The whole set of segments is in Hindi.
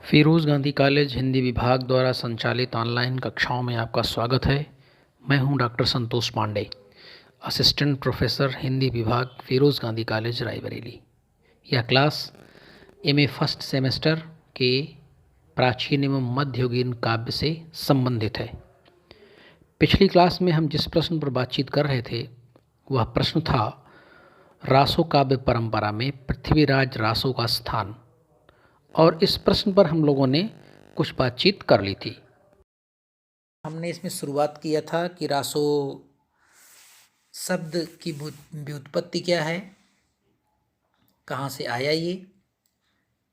फिरोज़ गांधी कॉलेज हिंदी विभाग द्वारा संचालित ऑनलाइन कक्षाओं में आपका स्वागत है। मैं हूं doctor Santosh Pandey, assistant professor Hindi विभाग फिरोज़ गांधी कॉलेज रायबरेली। यह क्लास एमए फर्स्ट सेमेस्टर के प्राचीन एवं मध्ययुगीन काव्य से संबंधित है। पिछली क्लास में हम जिस प्रश्न पर बातचीत कर रहे थे वह प्रश्न था रासो काव्य परंपरा में पृथ्वीराज रासो का स्थान, और इस प्रश्न पर हम लोगों ने कुछ बातचीत कर ली थी। हमने इसमें शुरुआत किया था कि रासो शब्द की व्युत्पत्ति क्या है, कहाँ से आया ये।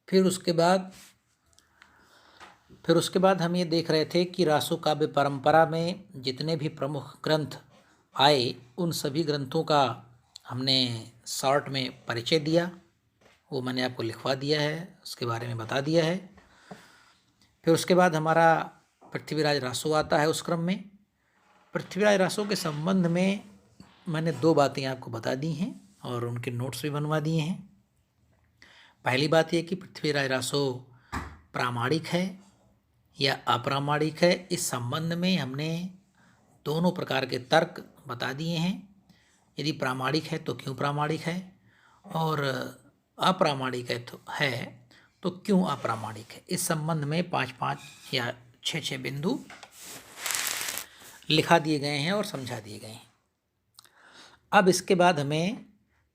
फिर उसके बाद हम ये देख रहे थे कि रासो काव्य परंपरा में जितने भी प्रमुख ग्रंथ आए उन सभी ग्रंथों का हमने शॉर्ट में परिचय दिया, वो मैंने आपको लिखवा दिया है, उसके बारे में बता दिया है। फिर उसके बाद हमारा पृथ्वीराज रासो आता है। उस क्रम में पृथ्वीराज रासो के संबंध में मैंने दो बातें आपको बता दी हैं और उनके नोट्स भी बनवा दिए हैं। पहली बात यह कि पृथ्वीराज रासो प्रामाणिक है या अप्रामाणिक है, इस संबंध में हमने दोनों प्रकार के तर्क बता दिए हैं। यदि प्रामाणिक है तो क्यों प्रामाणिक है, और अप्रामाणिक है तो क्यों अप्रामाणिक है। इस संबंध में 5-5 या 6-6 बिंदु लिखा दिए गए हैं और समझा दिए गए हैं। अब इसके बाद हमें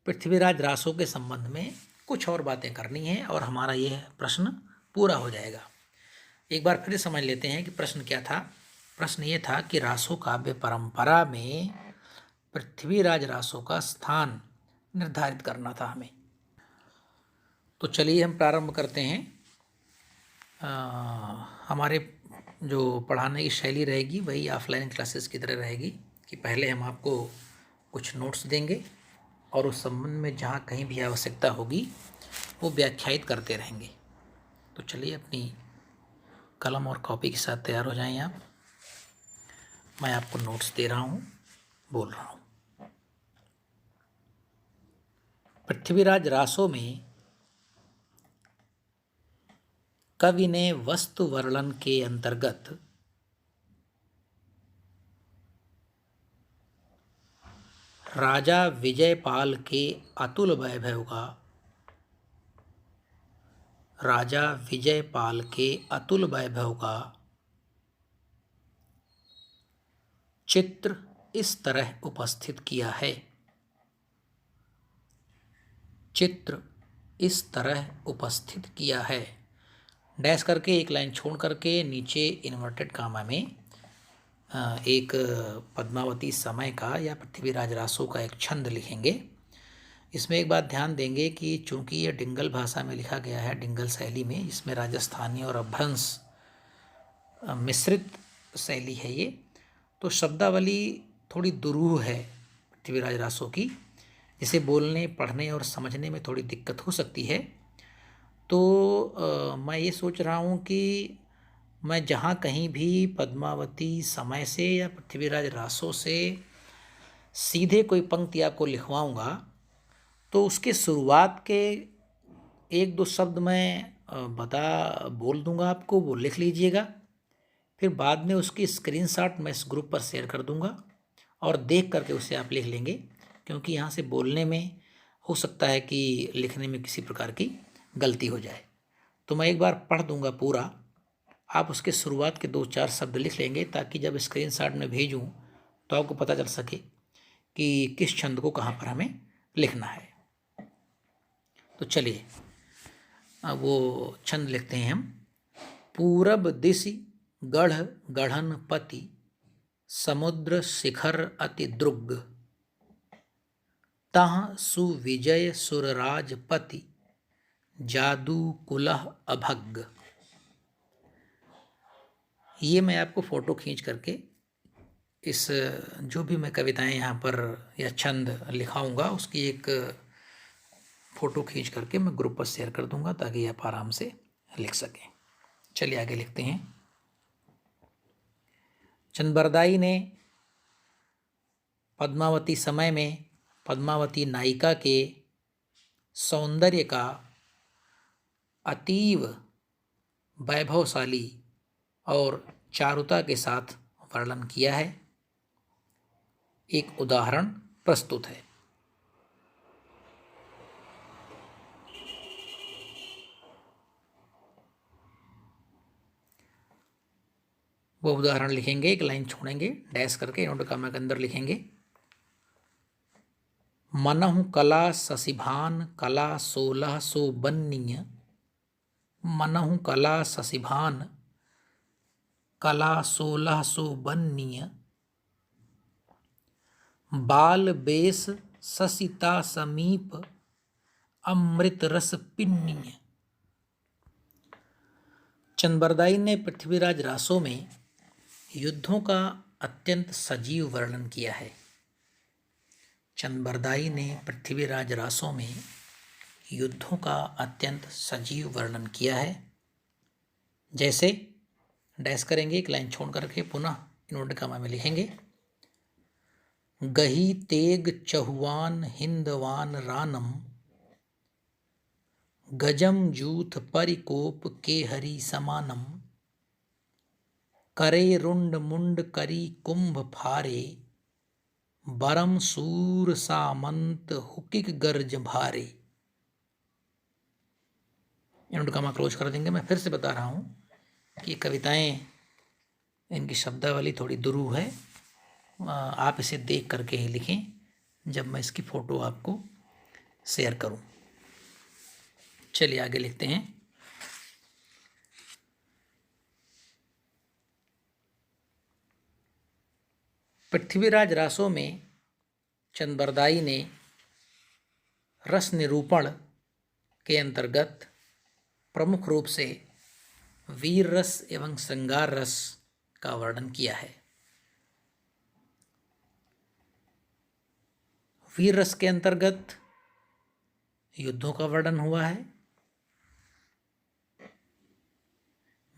पृथ्वीराज रासो के संबंध में कुछ और बातें करनी है और हमारा यह प्रश्न पूरा हो जाएगा। एक बार फिर समझ लेते हैं कि प्रश्न क्या था। प्रश्न ये था कि रासो काव्य परंपरा में पृथ्वीराज रासो का स्थान निर्धारित करना था हमें। तो चलिए हम प्रारंभ करते हैं। हमारे जो पढ़ाने की शैली रहेगी वही ऑफलाइन क्लासेस की तरह रहेगी कि पहले हम आपको कुछ नोट्स देंगे और उस संबंध में जहाँ कहीं भी आवश्यकता होगी वो व्याख्यायित करते रहेंगे। तो चलिए अपनी कलम और कॉपी के साथ तैयार हो जाएं आप। मैं आपको नोट्स दे रहा हूँ, बोल रहा हूँ। पृथ्वीराज रासो में कवि ने वस्तु वर्णन के अंतर्गत राजा विजयपाल के अतुल वैभव का चित्र इस तरह उपस्थित किया है। डैश करके एक लाइन छोड़ करके नीचे इन्वर्टेड कामा में एक पद्मावती समय का या पृथ्वीराज रासो का एक छंद लिखेंगे। इसमें एक बात ध्यान देंगे कि चूंकि यह डिंगल भाषा में लिखा गया है, डिंगल शैली में, जिसमें राजस्थानी और अभ्रंश मिश्रित शैली है ये, तो शब्दावली थोड़ी दुरूह है पृथ्वीराज रासो की, जिसे बोलने, पढ़ने और समझने में थोड़ी दिक्कत हो सकती है। तो मैं ये सोच रहा हूँ कि मैं जहाँ कहीं भी पद्मावती समय से या पृथ्वीराज रासो से सीधे कोई पंक्ति आपको लिखवाऊँगा तो उसके शुरुआत के 1-2 शब्द मैं बोल दूँगा आपको, वो लिख लीजिएगा। फिर बाद में उसकी स्क्रीनशॉट मैं इस ग्रुप पर शेयर कर दूँगा और देख करके उसे आप लिख लेंगे, क्योंकि यहाँ से बोलने में हो सकता है कि लिखने में किसी प्रकार की गलती हो जाए। तो मैं एक बार पढ़ दूँगा पूरा, आप उसके शुरुआत के 2-4 शब्द लिख लेंगे ताकि जब स्क्रीनशॉट में भेजूँ तो आपको पता चल सके कि किस छंद को कहाँ पर हमें लिखना है। तो चलिए वो छंद लिखते हैं हम। पूरब दिशि गढ़ गढ़न पति, समुद्र शिखर अति द्रुग, तहाँ सुविजय सुरराज पति, जादू कुलह अभग। ये मैं आपको फोटो खींच करके इस जो भी मैं कविताएं यहाँ पर या छंद लिखाऊंगा उसकी एक फ़ोटो खींच करके मैं ग्रुप पर शेयर कर दूंगा ताकि आप आराम से लिख सकें। चलिए आगे लिखते हैं। चंदबरदाई ने पद्मावती समय में पद्मावती नायिका के सौंदर्य का अतीव वैभवशाली और चारुता के साथ वर्णन किया है। एक उदाहरण प्रस्तुत है। वो उदाहरण लिखेंगे, एक लाइन छोड़ेंगे, डैश करके नोट कॉमा के अंदर लिखेंगे। मनहु कला शशिभान कला 1600 बन्नीय। मनहु कला शशिभान कला 1600 बन्नीय। बाल बेस ससिता समीप अमृत रस पिन्नीय। चंद्रबरदाई ने पृथ्वीराज रासो में युद्धों का अत्यंत सजीव वर्णन किया है। चंद्रबरदाई ने पृथ्वीराज रासो में युद्धों का अत्यंत सजीव वर्णन किया है। जैसे डैश करेंगे, एक लाइन छोड़ करके पुनः इन्वर्टेड कॉमा में लिखेंगे। गही तेग चहुआन हिंदवान रानम गजम जूथ परिकोप के हरि समानम। करे रुंड मुंड करी कुंभ फारे बरम सूर सामंत हुकिक गर्ज भारे। इन्वर्टेड कॉमा क्लोज कर देंगे। मैं फिर से बता रहा हूँ कि कविताएं, इनकी शब्दावली थोड़ी दुरूह है। आप इसे देख करके ही लिखें जब मैं इसकी फ़ोटो आपको शेयर करूं। चलिए आगे लिखते हैं। पृथ्वीराज रासो में चंद्रबरदाई ने रस निरूपण के अंतर्गत प्रमुख रूप से वीर रस एवं श्रृंगार रस का वर्णन किया है। वीर रस के अंतर्गत युद्धों का वर्णन हुआ है।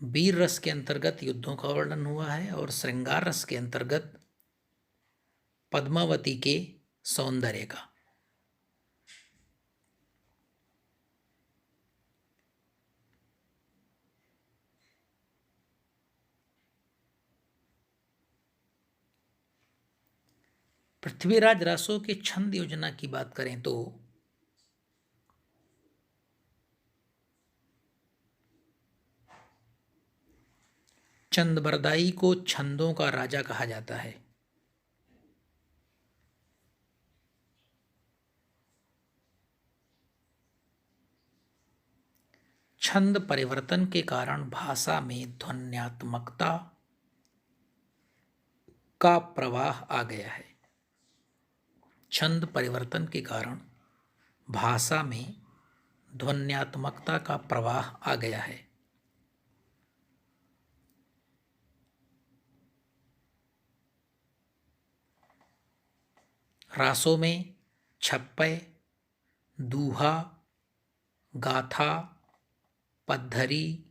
वीर रस के अंतर्गत युद्धों का वर्णन हुआ है और श्रृंगार रस के अंतर्गत पद्मावती के सौंदर्य का। पृथ्वीराज रासो के छंद योजना की बात करें तो चंद्रबरदाई को छंदों का राजा कहा जाता है। छंद परिवर्तन के कारण भाषा में ध्वन्यात्मकता का प्रवाह आ गया है। छंद परिवर्तन के कारण भाषा में ध्वन्यात्मकता का प्रवाह आ गया है। रासों में छप्पय, दूहा, गाथा, पद्धरी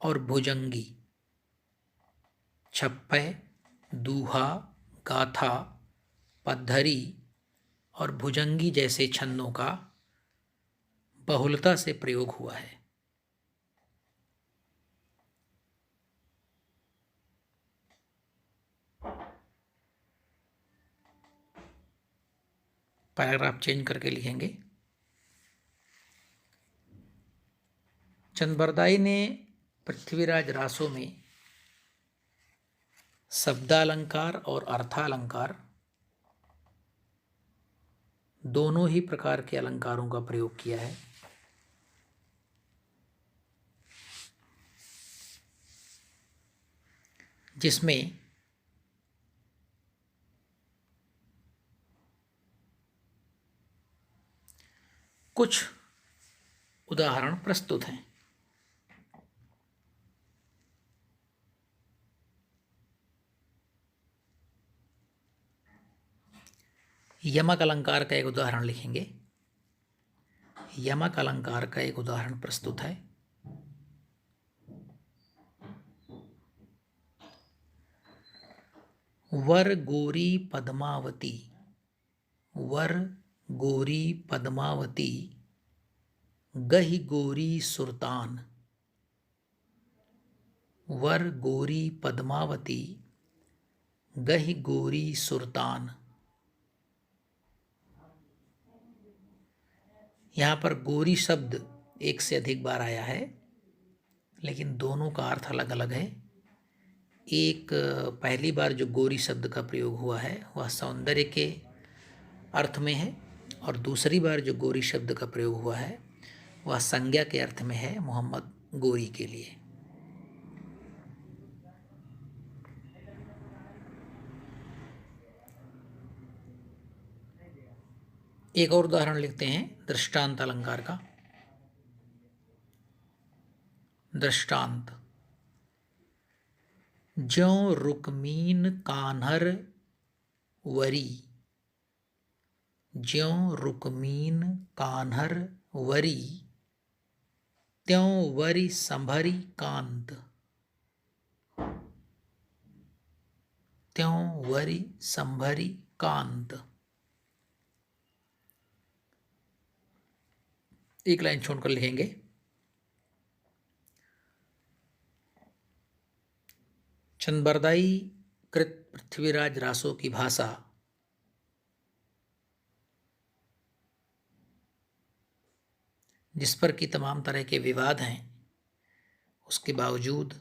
और भुजंगी। छप्पय, दूहा, गाथा, पद्धरी और भुजंगी जैसे छंदों का बहुलता से प्रयोग हुआ है। पैराग्राफ चेंज करके लिखेंगे। चंद्रबरदाई ने पृथ्वीराज रासो में शब्दालंकार और अर्थालंकार दोनों ही प्रकार के अलंकारों का प्रयोग किया है। जिसमें कुछ उदाहरण प्रस्तुत हैं। यमक अलंकार का एक उदाहरण लिखेंगे। यमक अलंकार का एक उदाहरण प्रस्तुत है। वर गोरी पद्मावती, वर गोरी पद्मावती, गही गोरी सुरतान। वर गोरी पद्मावती गहि गोरी सुरतान। यहाँ पर गोरी शब्द एक से अधिक बार आया है, लेकिन दोनों का अर्थ अलग अलग है। एक पहली बार जो गोरी शब्द का प्रयोग हुआ है वह सौंदर्य के अर्थ में है, और दूसरी बार जो गोरी शब्द का प्रयोग हुआ है वह संज्ञा के अर्थ में है, मोहम्मद गोरी के लिए। एक और उदाहरण लिखते हैं दृष्टांत अलंकार का। दृष्टांत। ज्यों रुक्मीन कान्हर वरी, ज्यों रुक्मीन कान्हर वरी, त्यों वरी संभरी कांत, त्यों वरी संभरी कांत। एक लाइन छोड़कर लिखेंगे। चंदबरदाई कृत पृथ्वीराज रासो की भाषा जिस पर कि तमाम तरह के विवाद हैं, उसके बावजूद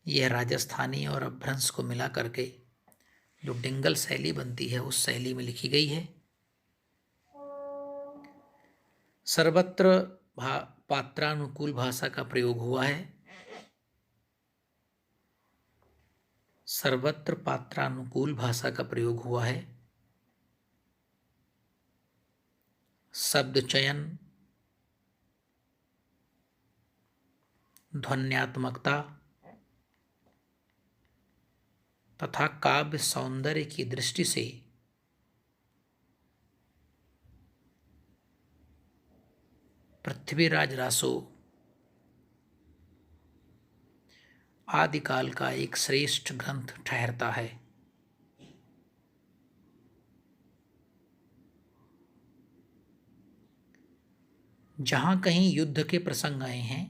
यह राजस्थानी और अपभ्रंश को मिला करके जो डिंगल शैली बनती है उस शैली में लिखी गई है। सर्वत्र पात्रानुकूल भाषा का प्रयोग हुआ है। सर्वत्र पात्रानुकूल भाषा का प्रयोग हुआ है। शब्द चयन, ध्वन्यात्मकता तथा काव्य सौंदर्य की दृष्टि से पृथ्वीराज रासो आदिकाल का एक श्रेष्ठ ग्रंथ ठहरता है। जहां कहीं युद्ध के प्रसंग आए हैं,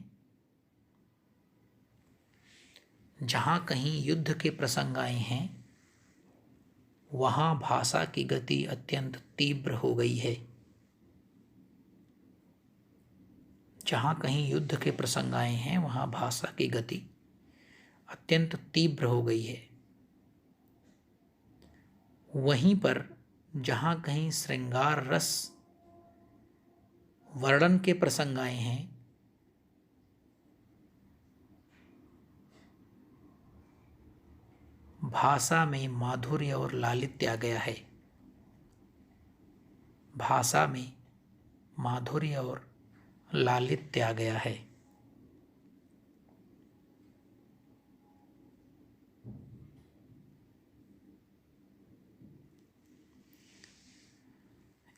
जहां कहीं युद्ध के प्रसंग आए हैं, वहां भाषा की गति अत्यंत तीव्र हो गई है। जहां कहीं युद्ध के प्रसंग आए हैं वहां भाषा की गति अत्यंत तीव्र हो गई है। वहीं पर जहां कहीं श्रृंगार रस वर्णन के प्रसंग आए हैं, भाषा में माधुर्य और लालित्य आ गया है। भाषा में माधुर्य और लालित्य आ गया है।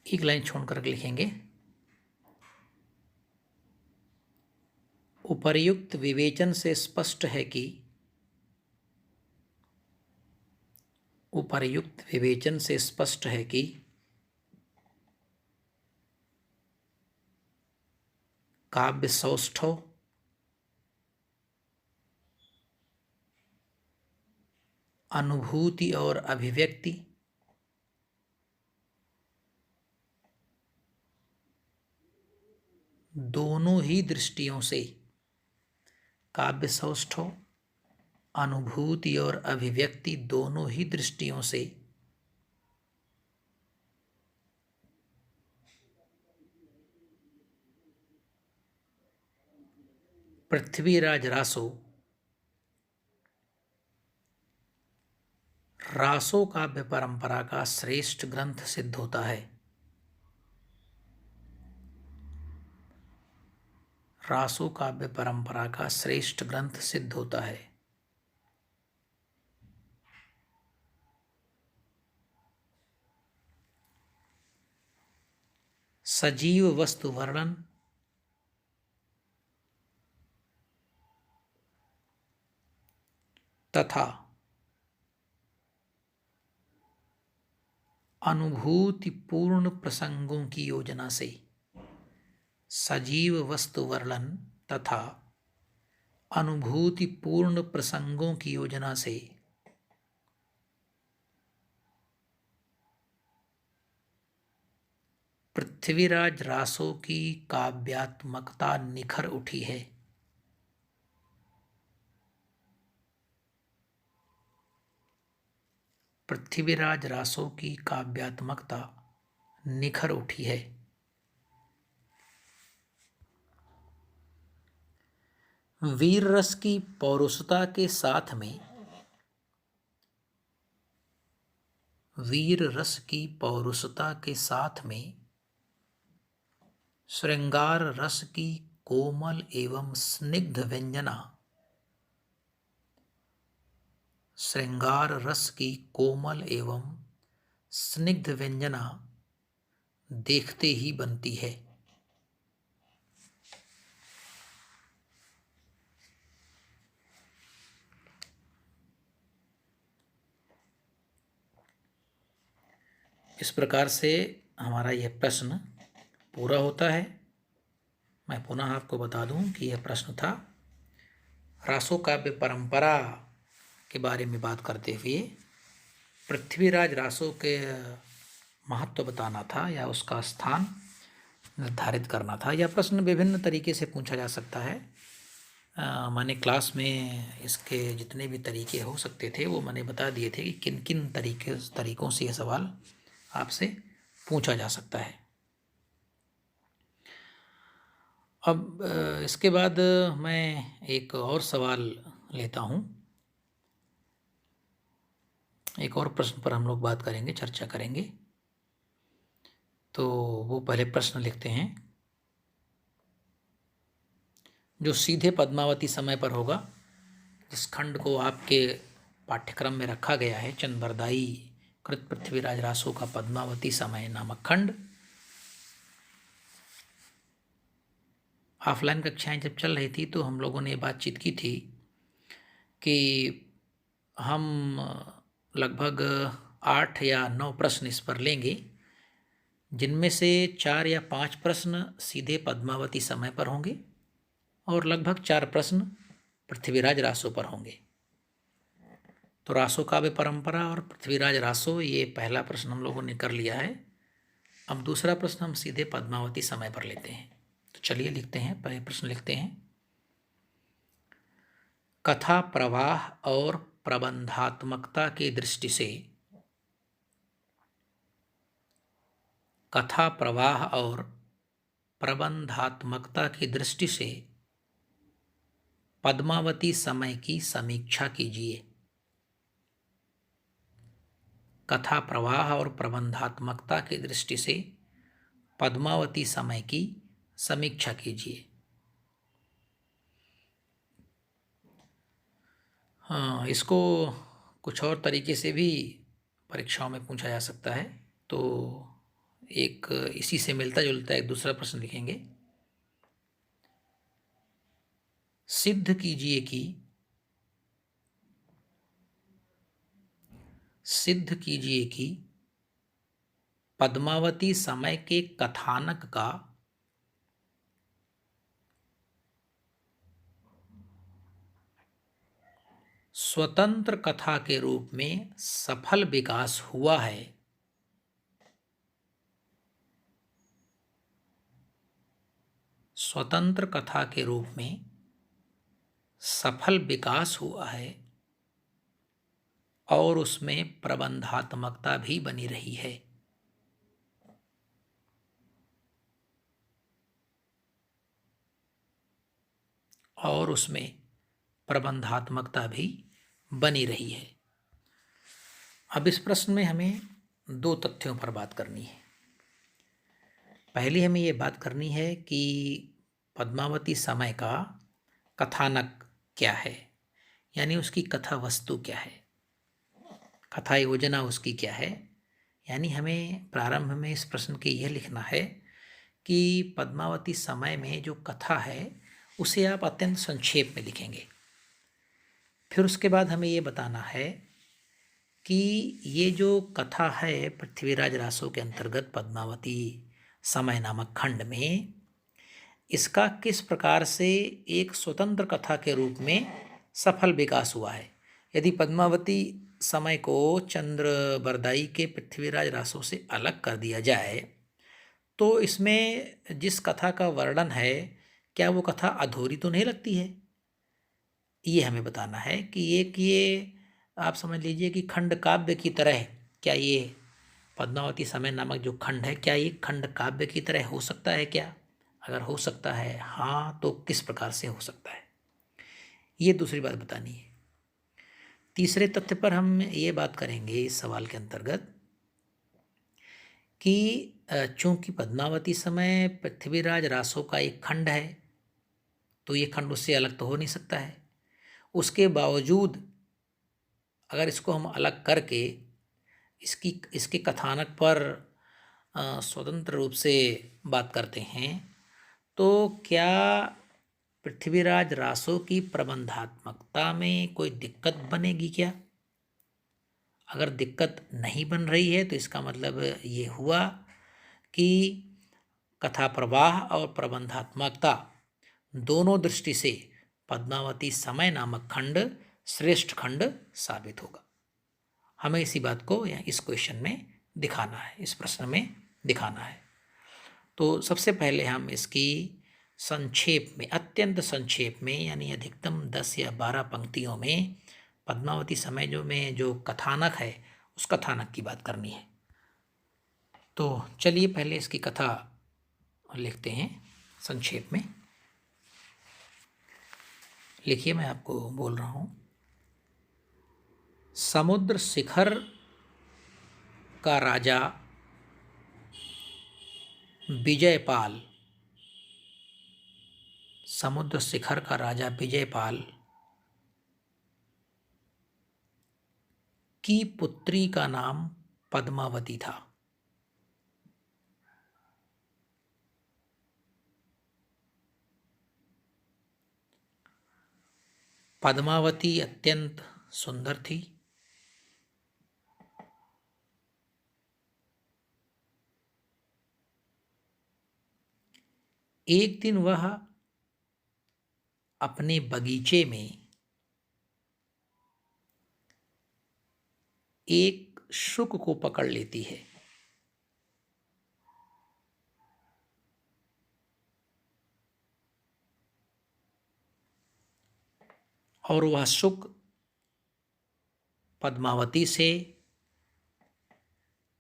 एक लाइन छोड़कर लिखेंगे। उपर्युक्त विवेचन से स्पष्ट है कि उपर्युक्त विवेचन से स्पष्ट है कि काव्य सौष्ठव, अनुभूति और अभिव्यक्ति दोनों ही दृष्टियों से, काव्य सौष्ठव, अनुभूति और अभिव्यक्ति दोनों ही दृष्टियों से पृथ्वीराज रासो रासो काव्य परंपरा का श्रेष्ठ ग्रंथ सिद्ध होता है। रासो काव्य परंपरा का श्रेष्ठ ग्रंथ सिद्ध होता है। सजीव वस्तु वर्णन, तथा अनुभूतिपूर्ण प्रसंगों की योजना से, सजीव वस्तु वर्णन तथा अनुभूतिपूर्ण प्रसंगों की योजना से पृथ्वीराज रासो की काव्यात्मकता निखर उठी है। पृथ्वीराज रासो की काव्यात्मकता निखर उठी है। वीर रस की पौरुषता के साथ में, वीर रस की पौरुषता के साथ में श्रृंगार रस की कोमल एवं स्निग्ध व्यंजना, श्रृंगार रस की कोमल एवं स्निग्ध व्यंजना देखते ही बनती है। इस प्रकार से हमारा यह प्रश्न पूरा होता है। मैं पुनः आपको बता दूं कि यह प्रश्न था रासो काव्य परंपरा के बारे में बात करते हुए पृथ्वीराज रासो के महत्व बताना था या उसका स्थान निर्धारित करना था। यह प्रश्न विभिन्न तरीके से पूछा जा सकता है। मैंने क्लास में इसके जितने भी तरीके हो सकते थे वो मैंने बता दिए थे कि किन किन तरीकों से यह सवाल आपसे पूछा जा सकता है। अब इसके बाद मैं एक और सवाल लेता हूँ। एक और प्रश्न पर हम लोग बात करेंगे, चर्चा करेंगे। तो वो पहले प्रश्न लिखते हैं जो सीधे पद्मावती समय पर होगा, जिस खंड को आपके पाठ्यक्रम में रखा गया है, चंद्रबरदाई कृत पृथ्वीराज रासो का पद्मावती समय नामक खंड। ऑफलाइन कक्षाएं जब चल रही थी तो हम लोगों ने बातचीत की थी कि हम लगभग 8 या 9 प्रश्न इस पर लेंगे, जिनमें से 4 या 5 प्रश्न सीधे पद्मावती समय पर होंगे और लगभग 4 प्रश्न पृथ्वीराज रासो पर होंगे। तो रासो काव्य परंपरा और पृथ्वीराज रासो, ये पहला प्रश्न हम लोगों ने कर लिया है। अब दूसरा प्रश्न हम सीधे पद्मावती समय पर लेते हैं। तो चलिए लिखते हैं, पहले प्रश्न लिखते हैं। कथा प्रवाह और प्रबंधात्मकता की दृष्टि से, कथा प्रवाह और प्रबंधात्मकता की दृष्टि से पद्मावती समय की समीक्षा कीजिए। कथा प्रवाह और प्रबंधात्मकता की दृष्टि से पद्मावती समय की समीक्षा कीजिए। हाँ, इसको कुछ और तरीके से भी परीक्षाओं में पूछा जा सकता है। तो एक इसी से मिलता जुलता एक दूसरा प्रश्न लिखेंगे। सिद्ध कीजिए कि, सिद्ध कीजिए कि पद्मावती समय के कथानक का स्वतंत्र कथा के रूप में सफल विकास हुआ है। स्वतंत्र कथा के रूप में सफल विकास हुआ है और उसमें प्रबंधात्मकता भी बनी रही है। और उसमें प्रबंधात्मकता भी बनी रही है। अब इस प्रश्न में हमें 2 तथ्यों पर बात करनी है। पहली हमें ये बात करनी है कि पद्मावती समय का कथानक क्या है, यानी उसकी कथा वस्तु क्या है, कथा योजना उसकी क्या है। यानी हमें प्रारंभ में इस प्रश्न के यह लिखना है कि पद्मावती समय में जो कथा है उसे आप अत्यंत संक्षेप में लिखेंगे। फिर उसके बाद हमें ये बताना है कि ये जो कथा है पृथ्वीराज रासो के अंतर्गत पद्मावती समय नामक खंड में, इसका किस प्रकार से एक स्वतंत्र कथा के रूप में सफल विकास हुआ है। यदि पद्मावती समय को चंद्रबरदाई के पृथ्वीराज रासो से अलग कर दिया जाए तो इसमें जिस कथा का वर्णन है क्या वो कथा अधूरी तो नहीं लगती है। ये हमें बताना है कि एक ये आप समझ लीजिए कि खंड काव्य की तरह क्या ये पद्मावती समय नामक जो खंड है क्या ये खंड काव्य की तरह हो सकता है क्या। अगर हो सकता है हाँ तो किस प्रकार से हो सकता है ये दूसरी बात बतानी है। तीसरे तथ्य पर हम ये बात करेंगे इस सवाल के अंतर्गत कि चूंकि पद्मावती समय पृथ्वीराज रासो का एक खंड है तो ये खंड उससे अलग तो हो नहीं सकता है। उसके बावजूद अगर इसको हम अलग करके इसके कथानक पर स्वतंत्र रूप से बात करते हैं तो क्या पृथ्वीराज रासो की प्रबंधात्मकता में कोई दिक्कत बनेगी क्या। अगर दिक्कत नहीं बन रही है तो इसका मतलब ये हुआ कि कथा प्रवाह और प्रबंधात्मकता दोनों दृष्टि से पद्मावती समय नामक खंड श्रेष्ठ खंड साबित होगा। हमें इसी बात को इस क्वेश्चन में दिखाना है, इस प्रश्न में दिखाना है। तो सबसे पहले हम इसकी संक्षेप में अत्यंत संक्षेप में यानी अधिकतम 10 या 12 पंक्तियों में पद्मावती समय जो कथानक है उस कथानक की बात करनी है। तो चलिए पहले इसकी कथा लिखते हैं संक्षेप में। लिखिए मैं आपको बोल रहा हूँ। समुद्र शिखर का राजा विजयपाल, समुद्र शिखर का राजा विजयपाल की पुत्री का नाम पद्मावती था। पद्मावती अत्यंत सुंदर थी। एक दिन वह अपने बगीचे में एक शुक को पकड़ लेती है। और वह शुक पद्मावती से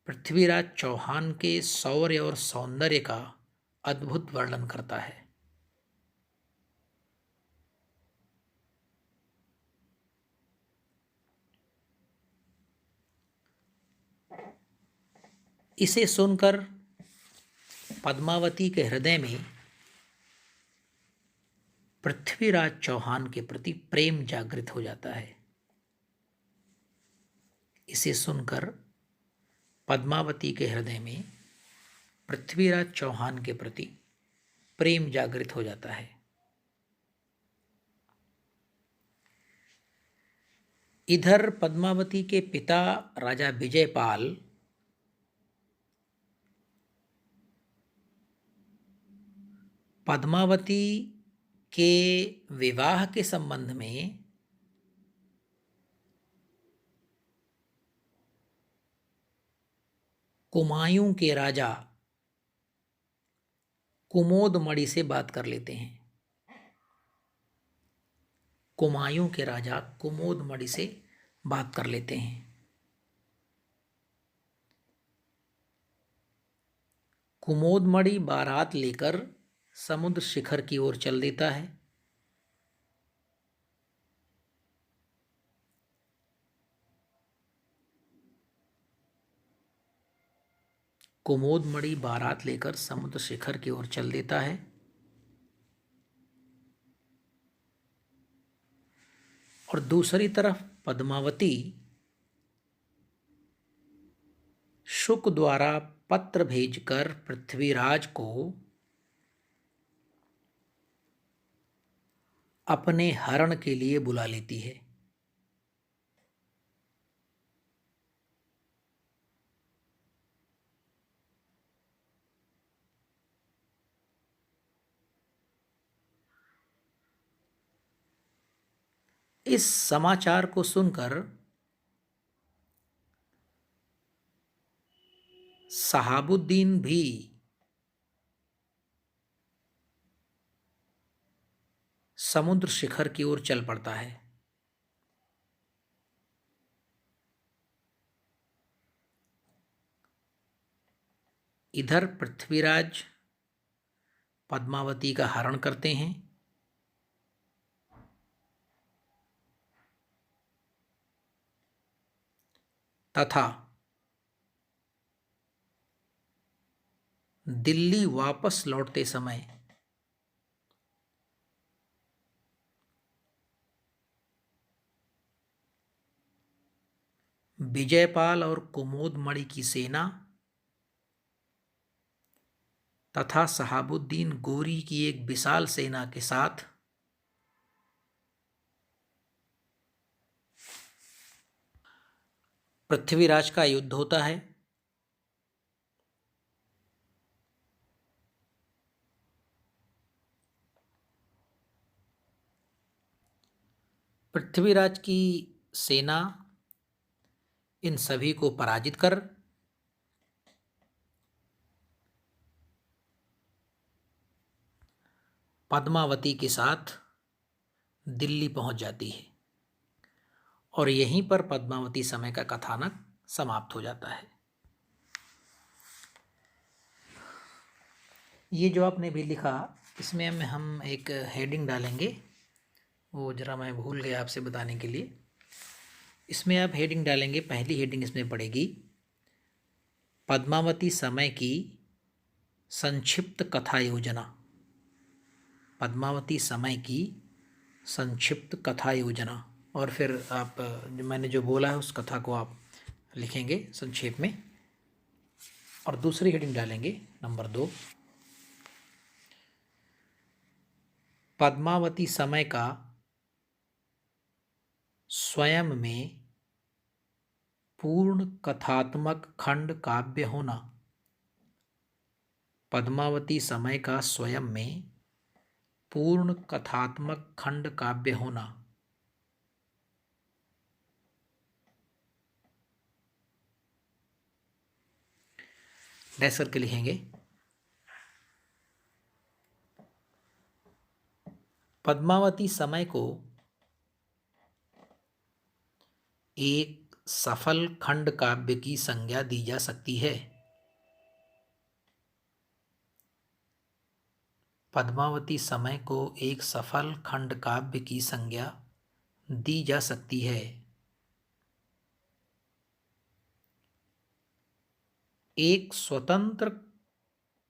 पृथ्वीराज चौहान के शौर्य और सौंदर्य का अद्भुत वर्णन करता है। इसे सुनकर पद्मावती के हृदय में पृथ्वीराज चौहान के प्रति प्रेम जागृत हो जाता है। इसे सुनकर पद्मावती के हृदय में पृथ्वीराज चौहान के प्रति प्रेम जागृत हो जाता है। इधर पद्मावती के पिता राजा विजयपाल पद्मावती के विवाह के संबंध में कुमायूं के राजा कुमोदमणि से बात कर लेते हैं। कुमायूं के राजा कुमोदमणि से बात कर लेते हैं। कुमोदमणि बारात लेकर समुद्र शिखर की ओर चल देता है। कुमोदमणि बारात लेकर समुद्र शिखर की ओर चल देता है। और दूसरी तरफ पद्मावती शुक द्वारा पत्र भेजकर पृथ्वीराज को अपने हरण के लिए बुला लेती है। इस समाचार को सुनकर सहाबुद्दीन भी समुद्र शिखर की ओर चल पड़ता है। इधर पृथ्वीराज पद्मावती का हरण करते हैं तथा दिल्ली वापस लौटते समय विजयपाल और कुमोदमणि की सेना तथा सहाबुद्दीन गोरी की एक विशाल सेना के साथ पृथ्वीराज का युद्ध होता है। पृथ्वीराज की सेना इन सभी को पराजित कर पद्मावती के साथ दिल्ली पहुंच जाती है और यहीं पर पद्मावती समय का कथानक समाप्त हो जाता है। ये जो आपने भी लिखा इसमें हम एक हेडिंग डालेंगे, वो जरा मैं भूल गया आपसे बताने के लिए। इसमें आप हेडिंग डालेंगे, पहली हेडिंग इसमें पड़ेगी पद्मावती समय की संक्षिप्त कथा योजना। पद्मावती समय की संक्षिप्त कथा योजना। और फिर आप मैंने जो बोला है उस कथा को आप लिखेंगे संक्षेप में। और दूसरी हेडिंग डालेंगे नंबर 2, पद्मावती समय का स्वयं में पूर्ण कथात्मक खंड काव्य होना। पद्मावती समय का स्वयं में पूर्ण कथात्मक खंड काव्य होना। डैश करके लिखेंगे पद्मावती समय को एक सफल खंड काव्य की संज्ञा दी जा सकती है। पद्मावती समय को एक सफल खंड काव्य की संज्ञा दी जा सकती है। एक स्वतंत्र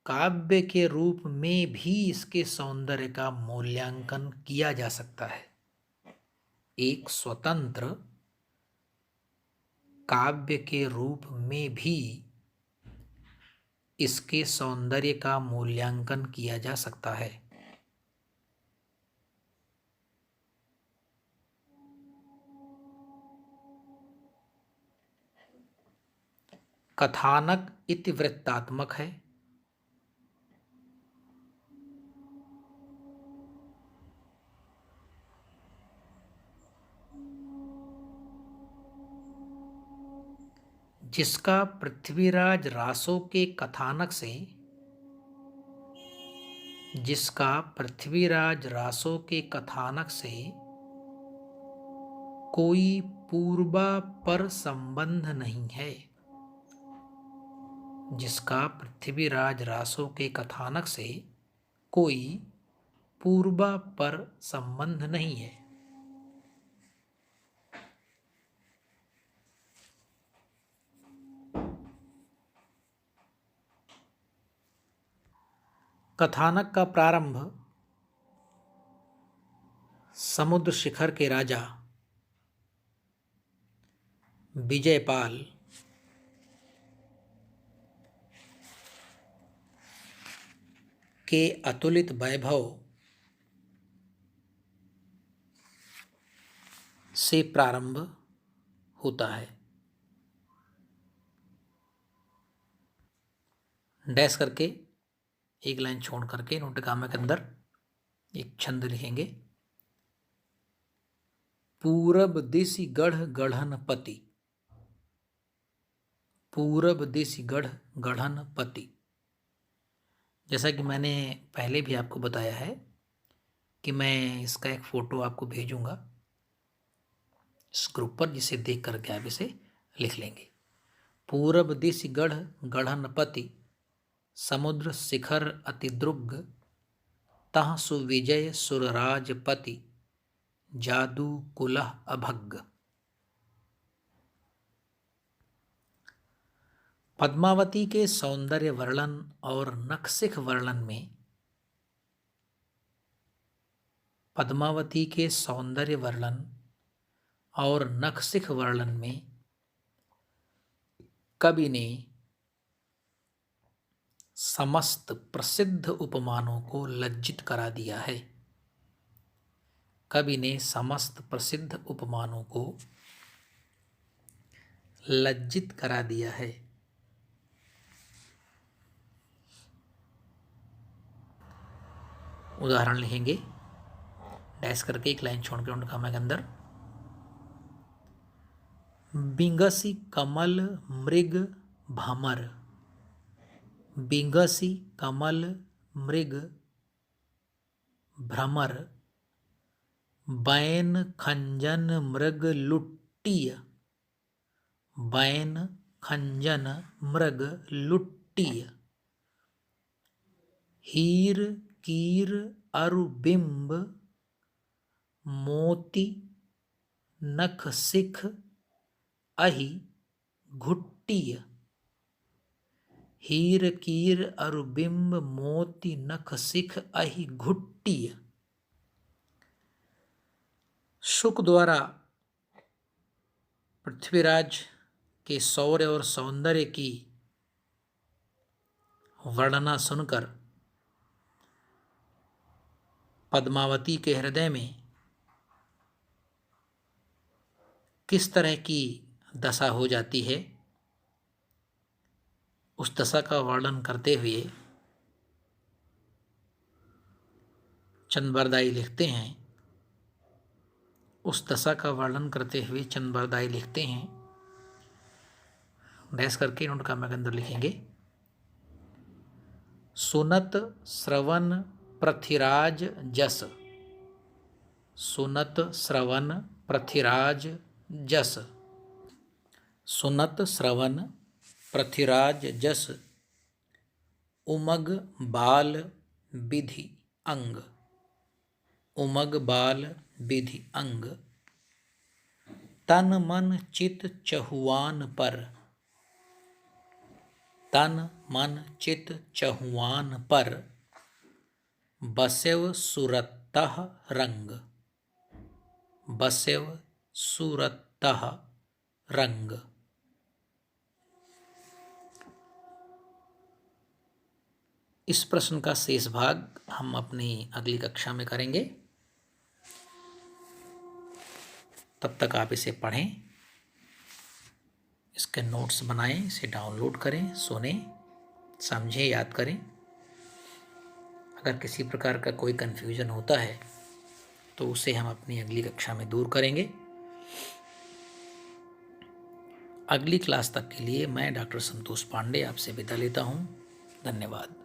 काव्य के रूप में भी इसके सौंदर्य का मूल्यांकन किया जा सकता है। एक स्वतंत्र काव्य के रूप में भी इसके सौंदर्य का मूल्यांकन किया जा सकता है। कथानक इतिवृत्तात्मक है। जिसका पृथ्वीराज रासो के कथानक से कोई पूर्वापर संबंध नहीं है। जिसका पृथ्वीराज रासो के कथानक से कोई पूर्वापर संबंध नहीं है। कथानक का प्रारंभ समुद्र शिखर के राजा विजयपाल के अतुलित वैभव से प्रारंभ होता है। डैश करके एक लाइन छोड़ करके नोटकामा के अंदर एक छंद लिखेंगे। पूरब दिसि गढ़ गढ़नपति, पूरब दिसि गढ़ गढ़नपति। जैसा कि मैंने पहले भी आपको बताया है कि मैं इसका एक फ़ोटो आपको भेजूंगा इस ग्रुप पर, जिसे देख करके आप इसे लिख लेंगे। पूरब दिसि गढ़ गढ़नपति, समुद्र शिखर अति द्रुग, तह सुविजय सुरराजपति, जादू कुलह अभग्ग। पद्मावती के सौंदर्य वर्णन और नखशिख वर्णन में, पद्मावती के सौंदर्य वर्णन और नखशिख वर्णन में कवि ने समस्त प्रसिद्ध उपमानों को लज्जित करा दिया है। कवि ने समस्त प्रसिद्ध उपमानों को लज्जित करा दिया है। उदाहरण लिखेंगे, डैश करके एक लाइन छोड़ के उनका मैं अंदर। बिंगसी कमल मृग भमर, बिंगसी कमल मृग भ्रमर, बैन खंजन मृग लुट्टिय, बैन खंजन मृग लुट्टिय, हीर कीर अरुबिंब मोती नख सिख अहि घुट्टिय, हीर कीर अरुबिंब मोती नख सिख अहि घुट्टिय। शुक द्वारा पृथ्वीराज के शौर्य और सौंदर्य की वर्णना सुनकर पद्मावती के हृदय में किस तरह की दशा हो जाती है, उस दशा का वर्णन करते हुए चंद्रबरदाई लिखते हैं, उस दशा का वर्णन करते हुए चंद्रबरदाई लिखते हैं, डैश करके नोट का मैं अंदर लिखेंगे। सुनत श्रवण पृथ्वीराज जस, सुनत श्रवण पृथ्वीराज जस, सुनत श्रवण पृथ्वीराज जस, उमग बाल विधि अंग, उमग बाल विधि अंग, तन मन चित चहुआन पर, तन मन चित चहुआन पर, बस्यव सुरतः रंग, बस्यव सुरतः रंग। इस प्रश्न का शेष भाग हम अपनी अगली कक्षा में करेंगे। तब तक आप इसे पढ़ें, इसके नोट्स बनाएं, इसे डाउनलोड करें, सुनें, समझें, याद करें। अगर किसी प्रकार का कोई कन्फ्यूजन होता है तो उसे हम अपनी अगली कक्षा में दूर करेंगे। अगली क्लास तक के लिए मैं डॉक्टर संतोष पांडे आपसे विदा लेता हूँ। धन्यवाद।